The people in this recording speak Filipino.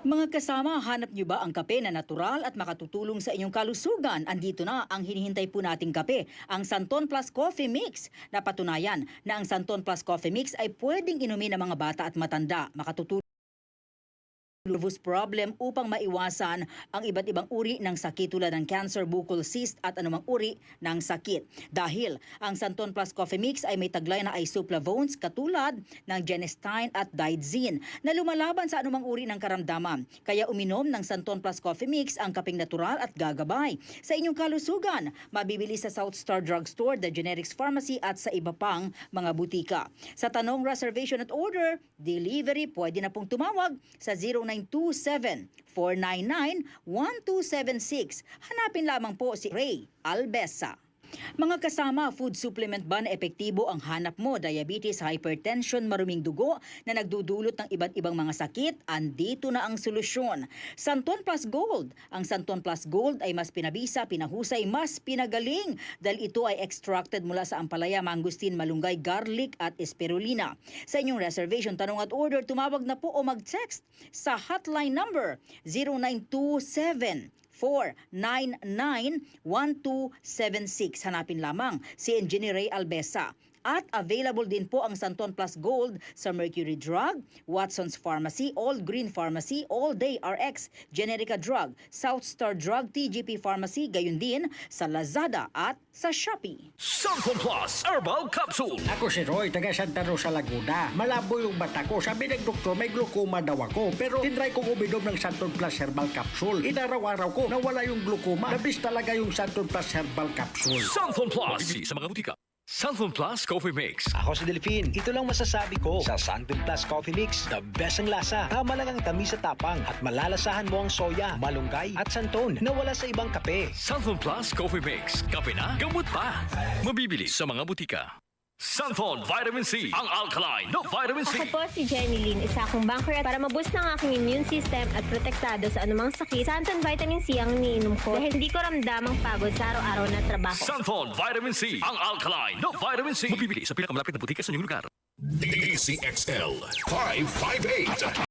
Mga kasama, hanap niyo ba ang kape na natural at makatutulong sa inyong kalusugan? Andito na ang hinihintay po nating kape, ang Santon Plus Coffee Mix. Napatunayan na ang Santon Plus Coffee Mix ay pwedeng inumin ng mga bata at matanda. Makatutulong nervous problem upang maiwasan ang iba't ibang uri ng sakit tulad ng cancer, bukol cyst at anumang uri ng sakit. Dahil ang Santon Plus Coffee Mix ay may taglay na isoflavones katulad ng genistein at digoxin na lumalaban sa anumang uri ng karamdaman. Kaya uminom ng Santon Plus Coffee Mix ang kapeng natural at gagabay sa inyong kalusugan. Mabibili sa South Star Drugstore, The Generics Pharmacy at sa iba pang mga butika. Sa tanong reservation at order, delivery, pwede na pong tumawag sa 0927-499-1276. Hanapin lamang po si Ray Albesa. Mga kasama, food supplement ba na epektibo ang hanap mo? Diabetes, hypertension, maruming dugo na nagdudulot ng iba't ibang mga sakit? Andito na ang solusyon. Santon Plus Gold. Ang Santon Plus Gold ay mas pinabisa, pinahusay, mas pinagaling dahil ito ay extracted mula sa ampalaya, mangustin, malunggay, garlic at spirulina. Sa inyong reservation, tanong at order, tumawag na po o mag-text sa hotline number 0927 499-1276. Hanapin lamang si Engineer Ray Albesa. At available din po ang Santon Plus Gold sa Mercury Drug, Watson's Pharmacy, All Green Pharmacy, All Day RX, Generica Drug, South Star Drug, TGP Pharmacy, gayon din sa Lazada at sa Shopee. Santon Plus Herbal Capsule. Ako si Roy, taga Santa Rosa, Laguna. Malabo yung mata ko. Sabi ng doktor, may glaucoma daw ako. Pero tinry kong uminom ng Santon Plus Herbal Capsule. Inaraw-araw ko, nawala yung glaucoma. Nabis talaga yung Santon Plus Herbal Capsule. Santon Plus. Bibili sa mga butika. Santon Plus Coffee Mix. Ako si Delphine. Ito lang masasabi ko sa Santon Plus Coffee Mix. The best ang lasa. Tama lang ang tamis sa tapang at malalasahan mo ang soya, malunggay at santon na wala sa ibang kape. Santon Plus Coffee Mix. Kape na, gamot pa. Mabibili sa mga butika. Santon Vitamin C. Ang alkaline na vitamin C. Ako po si Jenny Lynn, isa akong banker para maboost ng aking immune system at protektado sa anumang sakit. Santon Vitamin C ang iniinom ko dahil hindi ko ramdam ang pagod sa araw-araw na trabaho. Santon Vitamin C. Ang alkaline na vitamin C. Mabibili sa pinakamalapit na butika sa inyong lugar. DCXL 558.